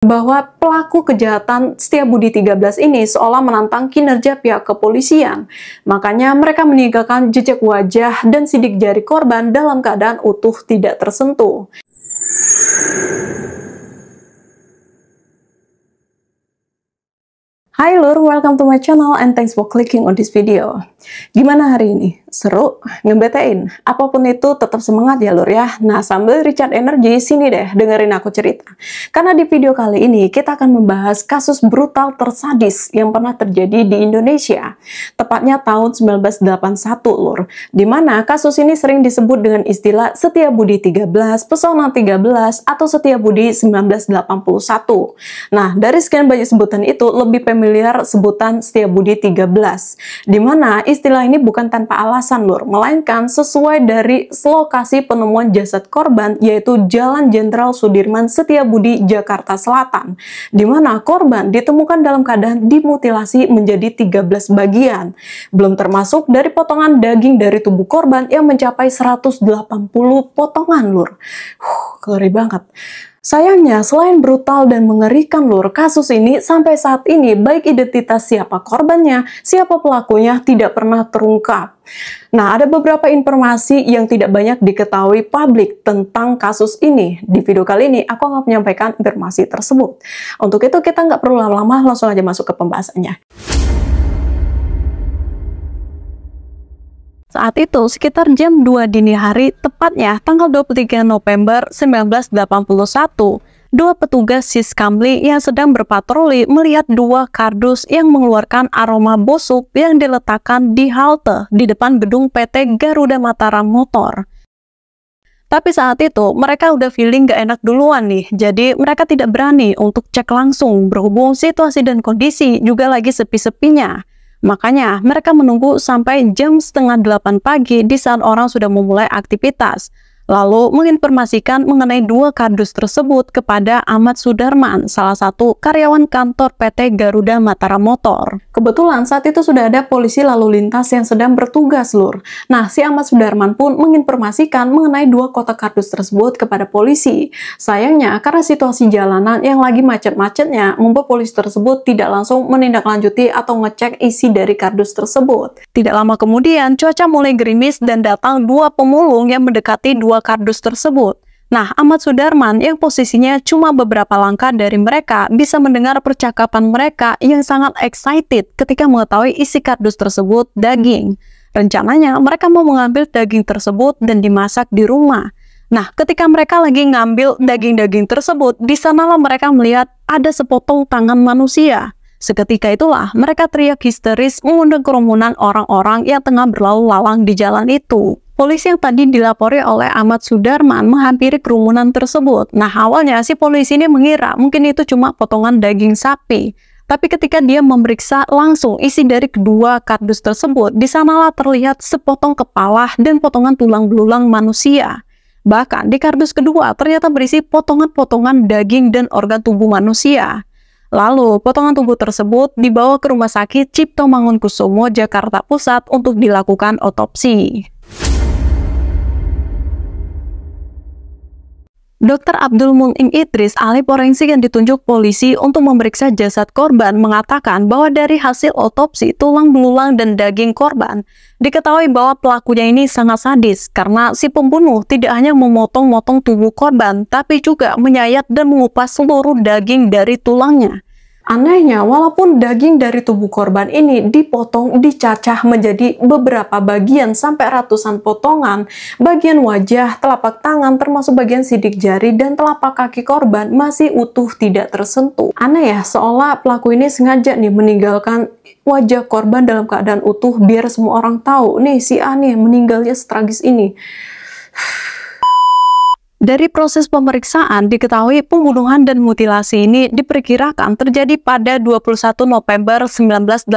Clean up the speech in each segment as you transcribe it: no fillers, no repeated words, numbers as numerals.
bahwa pelaku kejahatan Setiabudi 13 ini seolah menantang kinerja pihak kepolisian. Makanya mereka meninggalkan jejak wajah dan sidik jari korban dalam keadaan utuh tidak tersentuh. Hai Lur, welcome to my channel and thanks for clicking on this video. Gimana hari ini? Seru? Ngebetein? Apapun itu tetap semangat ya Lur ya. Nah sambil recharge energi, sini deh dengerin aku cerita. Karena di video kali ini kita akan membahas kasus brutal tersadis yang pernah terjadi di Indonesia. Tepatnya tahun 1981 Lur. Dimana kasus ini sering disebut dengan istilah Setiabudi 13, Pesona 13, atau Setiabudi 1981. Nah dari sekian banyak sebutan itu lebih familiar sebutan Setiabudi 13. Dimana istilah ini bukan tanpa alasan Lur, melainkan sesuai dari lokasi penemuan jasad korban, yaitu Jalan Jenderal Sudirman Setiabudi, Jakarta Selatan, di mana korban ditemukan dalam keadaan dimutilasi menjadi 13 bagian, belum termasuk dari potongan daging dari tubuh korban yang mencapai 180 potongan Lur. Ngeri banget. Sayangnya, selain brutal dan mengerikan Lur, kasus ini sampai saat ini baik identitas siapa korbannya, siapa pelakunya tidak pernah terungkap. Nah, ada beberapa informasi yang tidak banyak diketahui publik tentang kasus ini. Di video kali ini, aku akan menyampaikan informasi tersebut. Untuk itu, kita nggak perlu lama-lama, langsung aja masuk ke pembahasannya. Saat itu, sekitar jam 2 dini hari, tepatnya tanggal 23 November 1981, dua petugas Siskamli yang sedang berpatroli melihat dua kardus yang mengeluarkan aroma busuk yang diletakkan di halte di depan gedung PT Garuda Mataram Motor. Tapi saat itu, mereka udah feeling gak enak duluan nih, jadi mereka tidak berani untuk cek langsung berhubung situasi dan kondisi juga lagi sepi-sepinya. Makanya mereka menunggu sampai jam setengah 8 pagi di saat orang sudah memulai aktivitas. Lalu menginformasikan mengenai dua kardus tersebut kepada Ahmad Sudarman, salah satu karyawan kantor PT Garuda Mataram Motor. Kebetulan saat itu sudah ada polisi lalu lintas yang sedang bertugas Lur. Nah si Ahmad Sudarman pun menginformasikan mengenai dua kotak kardus tersebut kepada polisi. Sayangnya karena situasi jalanan yang lagi macet-macetnya membuat polisi tersebut tidak langsung menindaklanjuti atau ngecek isi dari kardus tersebut. Tidak lama kemudian cuaca mulai gerimis dan datang dua pemulung yang mendekati dua kardus tersebut. Nah, Ahmad Sudarman yang posisinya cuma beberapa langkah dari mereka bisa mendengar percakapan mereka yang sangat excited ketika mengetahui isi kardus tersebut daging. Rencananya mereka mau mengambil daging tersebut dan dimasak di rumah. Nah, ketika mereka lagi ngambil daging-daging tersebut, di sanalah mereka melihat ada sepotong tangan manusia. Seketika itulah mereka teriak histeris mengundang kerumunan orang-orang yang tengah berlalu lalang di jalan itu. Polisi yang tadi dilapori oleh Ahmad Sudarman menghampiri kerumunan tersebut. Nah, awalnya si polisi ini mengira mungkin itu cuma potongan daging sapi. Tapi ketika dia memeriksa langsung isi dari kedua kardus tersebut, di sanalah terlihat sepotong kepala dan potongan tulang belulang manusia. Bahkan di kardus kedua ternyata berisi potongan-potongan daging dan organ tubuh manusia. Lalu, potongan tubuh tersebut dibawa ke Rumah Sakit Cipto Mangunkusumo, Jakarta Pusat untuk dilakukan otopsi. Dr. Abdul Munim Idris, ahli forensik yang ditunjuk polisi untuk memeriksa jasad korban, mengatakan bahwa dari hasil otopsi tulang belulang dan daging korban, diketahui bahwa pelakunya ini sangat sadis karena si pembunuh tidak hanya memotong-motong tubuh korban, tapi juga menyayat dan mengupas seluruh daging dari tulangnya. Anehnya, walaupun daging dari tubuh korban ini dipotong, dicacah menjadi beberapa bagian sampai ratusan potongan, bagian wajah, telapak tangan, termasuk bagian sidik jari dan telapak kaki korban masih utuh tidak tersentuh. Aneh ya, seolah pelaku ini sengaja nih meninggalkan wajah korban dalam keadaan utuh biar semua orang tahu, nih si A nih meninggalnya setragis ini. Dari proses pemeriksaan diketahui pembunuhan dan mutilasi ini diperkirakan terjadi pada 21 November 1981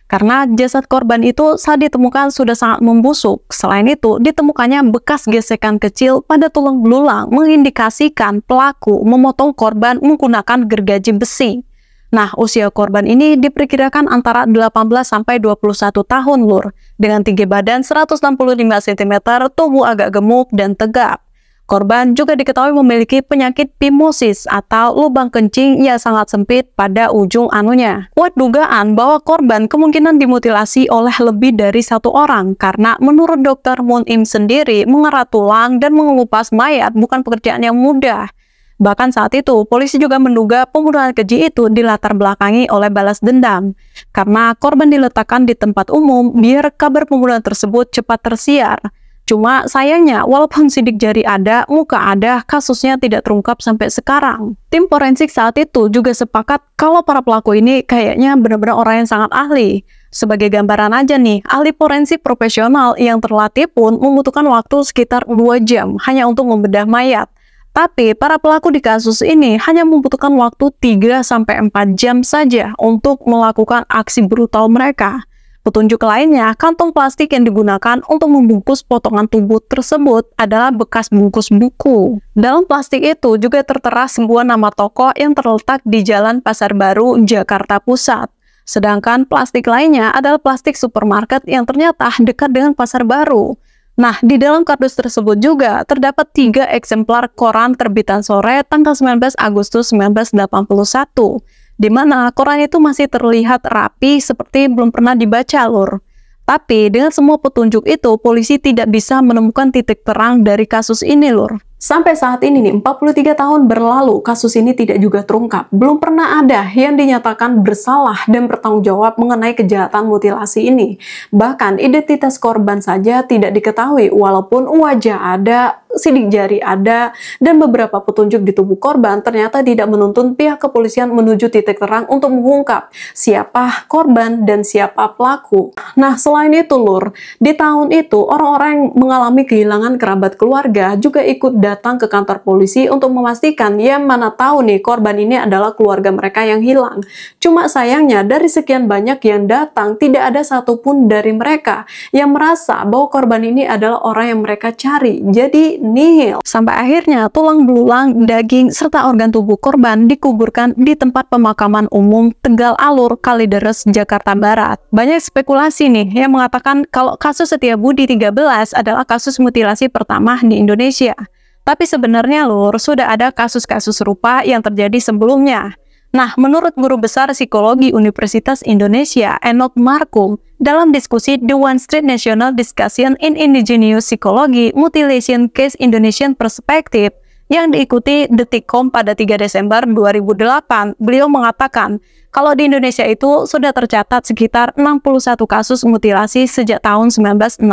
karena jasad korban itu saat ditemukan sudah sangat membusuk. Selain itu, ditemukannya bekas gesekan kecil pada tulang belulang mengindikasikan pelaku memotong korban menggunakan gergaji besi. Nah, usia korban ini diperkirakan antara 18-21 tahun Lur, dengan tinggi badan 165 cm, tubuh agak gemuk dan tegap. Korban juga diketahui memiliki penyakit phimosis atau lubang kencing yang sangat sempit pada ujung anunya. Kuat dugaan bahwa korban kemungkinan dimutilasi oleh lebih dari satu orang karena menurut Dr. Moon Im sendiri, mengerat tulang dan mengelupas mayat bukan pekerjaan yang mudah. Bahkan saat itu, polisi juga menduga pembunuhan keji itu dilatar belakangi oleh balas dendam. Karena korban diletakkan di tempat umum biar kabar pembunuhan tersebut cepat tersiar. Cuma sayangnya, walaupun sidik jari ada, muka ada, kasusnya tidak terungkap sampai sekarang. Tim forensik saat itu juga sepakat kalau para pelaku ini kayaknya benar-benar orang yang sangat ahli. Sebagai gambaran aja nih, ahli forensik profesional yang terlatih pun membutuhkan waktu sekitar 2 jam hanya untuk membedah mayat. Tapi para pelaku di kasus ini hanya membutuhkan waktu 3-4 jam saja untuk melakukan aksi brutal mereka. Petunjuk lainnya, kantong plastik yang digunakan untuk membungkus potongan tubuh tersebut adalah bekas bungkus buku. Dalam plastik itu juga tertera sebuah nama toko yang terletak di Jalan Pasar Baru, Jakarta Pusat. Sedangkan plastik lainnya adalah plastik supermarket yang ternyata dekat dengan Pasar Baru. Nah, di dalam kardus tersebut juga terdapat 3 eksemplar koran terbitan sore tanggal 19 Agustus 1981. Di mana koran itu masih terlihat rapi seperti belum pernah dibaca, Lur. Tapi dengan semua petunjuk itu, polisi tidak bisa menemukan titik terang dari kasus ini, Lur. Sampai saat ini nih, 43 tahun berlalu, kasus ini tidak juga terungkap. Belum pernah ada yang dinyatakan bersalah dan bertanggung jawab mengenai kejahatan mutilasi ini. Bahkan identitas korban saja tidak diketahui, walaupun wajah ada, sidik jari ada, dan beberapa petunjuk di tubuh korban ternyata tidak menuntun pihak kepolisian menuju titik terang untuk mengungkap siapa korban dan siapa pelaku. Nah, selain itu, Lur, di tahun itu orang-orang yang mengalami kehilangan kerabat keluarga juga ikut datang ke kantor polisi untuk memastikan ya mana tahu nih korban ini adalah keluarga mereka yang hilang. Cuma sayangnya dari sekian banyak yang datang tidak ada satupun dari mereka yang merasa bahwa korban ini adalah orang yang mereka cari. Jadi nihil. Sampai akhirnya tulang belulang, daging, serta organ tubuh korban dikuburkan di tempat pemakaman umum Tegal Alur, Kalideres, Jakarta Barat. Banyak spekulasi nih yang mengatakan kalau kasus Setiabudi 13 adalah kasus mutilasi pertama di Indonesia. Tapi sebenarnya, Lur, sudah ada kasus-kasus serupa yang terjadi sebelumnya. Nah, menurut Guru Besar Psikologi Universitas Indonesia, Enoch Markum, dalam diskusi The One Street National Discussion in Indigenous Psychology Mutilation Case Indonesian Perspective yang diikuti Detikcom pada 3 Desember 2008, beliau mengatakan kalau di Indonesia itu sudah tercatat sekitar 61 kasus mutilasi sejak tahun 1967.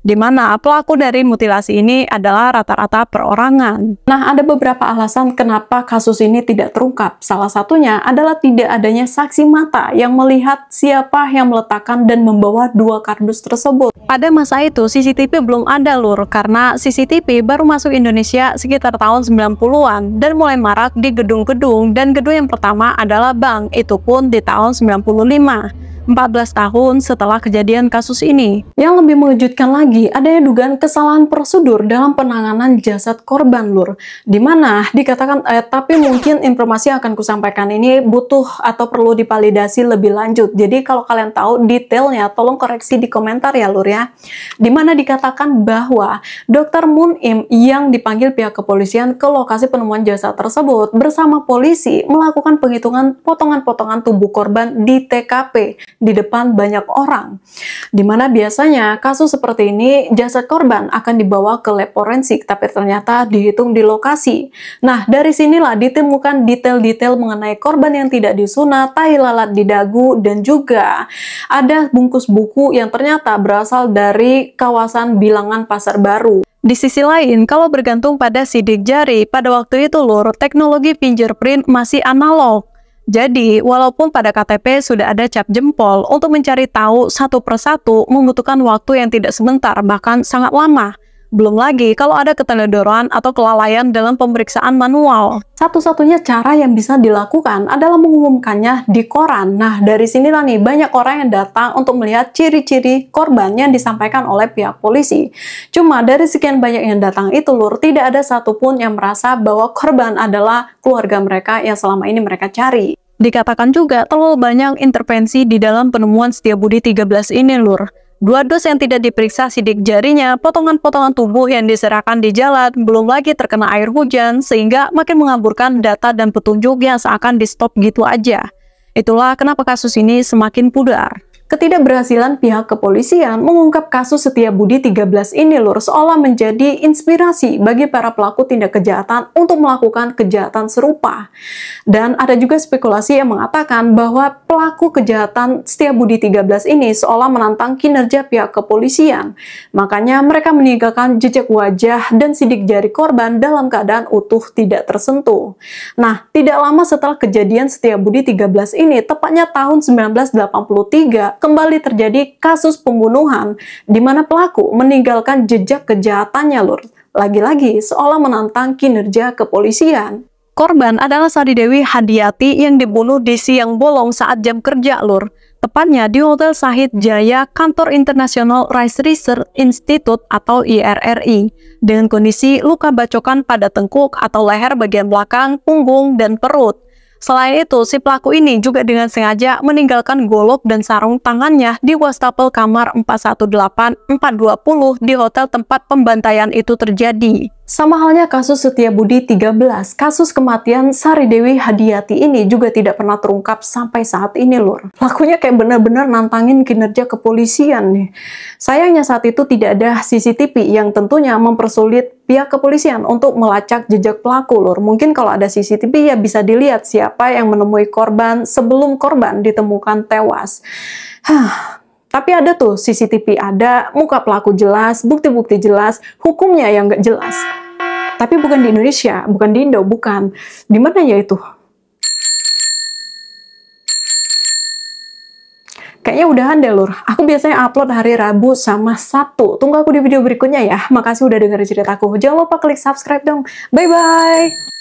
Di mana pelaku dari mutilasi ini adalah rata-rata perorangan. Nah, ada beberapa alasan kenapa kasus ini tidak terungkap. Salah satunya adalah tidak adanya saksi mata yang melihat siapa yang meletakkan dan membawa 2 kardus tersebut. Pada masa itu, CCTV belum ada, Lur, karena CCTV baru masuk Indonesia sekitar tahun 90-an dan mulai marak di gedung-gedung, dan gedung yang pertama adalah bank, itu pun di tahun 95. 14 tahun setelah kejadian kasus ini. Yang lebih mengejutkan lagi, adanya dugaan kesalahan prosedur dalam penanganan jasad korban, Lur. Dimana dikatakan, tapi mungkin informasi yang akan kusampaikan ini butuh atau perlu divalidasi lebih lanjut. Jadi kalau kalian tahu detailnya, tolong koreksi di komentar ya, Lur ya. Dimana dikatakan bahwa Dr. Moon Im yang dipanggil pihak kepolisian ke lokasi penemuan jasad tersebut bersama polisi melakukan penghitungan potongan-potongan tubuh korban di TKP. Di depan banyak orang. Dimana biasanya kasus seperti ini jasad korban akan dibawa ke lab forensik, tapi ternyata dihitung di lokasi. Nah, dari sinilah ditemukan detail-detail mengenai korban yang tidak disunat, tai lalat di dagu, dan juga ada bungkus buku yang ternyata berasal dari kawasan Bilangan Pasar Baru. Di sisi lain, kalau bergantung pada sidik jari, pada waktu itu, Lur, teknologi fingerprint masih analog. Jadi, walaupun pada KTP sudah ada cap jempol, untuk mencari tahu satu persatu membutuhkan waktu yang tidak sebentar, bahkan sangat lama. Belum lagi kalau ada keteledoran atau kelalaian dalam pemeriksaan manual. Satu-satunya cara yang bisa dilakukan adalah mengumumkannya di koran. Nah, dari sinilah nih banyak orang yang datang untuk melihat ciri-ciri korban yang disampaikan oleh pihak polisi. Cuma dari sekian banyak yang datang itu, Lur, tidak ada satupun yang merasa bahwa korban adalah keluarga mereka yang selama ini mereka cari. Dikatakan juga terlalu banyak intervensi di dalam penemuan Setiabudi 13 ini, Lur. Dua dus yang tidak diperiksa sidik jarinya, potongan-potongan tubuh yang diserahkan di jalan, belum lagi terkena air hujan, sehingga makin mengaburkan data dan petunjuk yang seakan di-stop gitu aja. Itulah kenapa kasus ini semakin pudar. Ketidakberhasilan pihak kepolisian mengungkap kasus Setiabudi 13 ini lur seolah menjadi inspirasi bagi para pelaku tindak kejahatan untuk melakukan kejahatan serupa. Dan ada juga spekulasi yang mengatakan bahwa pelaku kejahatan Setiabudi 13 ini seolah menantang kinerja pihak kepolisian. Makanya mereka meninggalkan jejak wajah dan sidik jari korban dalam keadaan utuh tidak tersentuh. Nah, tidak lama setelah kejadian Setiabudi 13 ini, tepatnya tahun 1983, kembali terjadi kasus pembunuhan di mana pelaku meninggalkan jejak kejahatannya lur. Lagi-lagi seolah menantang kinerja kepolisian. Korban adalah Saridewi Hadiati yang dibunuh di siang bolong saat jam kerja lur. Tepatnya di Hotel Sahid Jaya, kantor International Rice Research Institute atau IRRI, dengan kondisi luka bacokan pada tengkuk atau leher bagian belakang, punggung, dan perut. Selain itu, si pelaku ini juga dengan sengaja meninggalkan golok dan sarung tangannya di wastafel kamar 418-420 di hotel tempat pembantaian itu terjadi. Sama halnya kasus Setiabudi 13, kasus kematian Saridewi Hadiati ini juga tidak pernah terungkap sampai saat ini lur. Lakunya kayak benar-benar nantangin kinerja kepolisian nih. Sayangnya saat itu tidak ada CCTV yang tentunya mempersulit pihak kepolisian untuk melacak jejak pelaku lur. Mungkin kalau ada CCTV ya bisa dilihat siapa yang menemui korban sebelum korban ditemukan tewas. Tapi ada tuh CCTV ada, muka pelaku jelas, bukti-bukti jelas, hukumnya yang nggak jelas. Tapi bukan di Indonesia, bukan di Indo, bukan. Di mana ya itu? Kayaknya udahan deh lur. Aku biasanya upload hari Rabu sama Sabtu. Tunggu aku di video berikutnya ya. Makasih udah dengerin ceritaku. Jangan lupa klik subscribe dong. Bye-bye!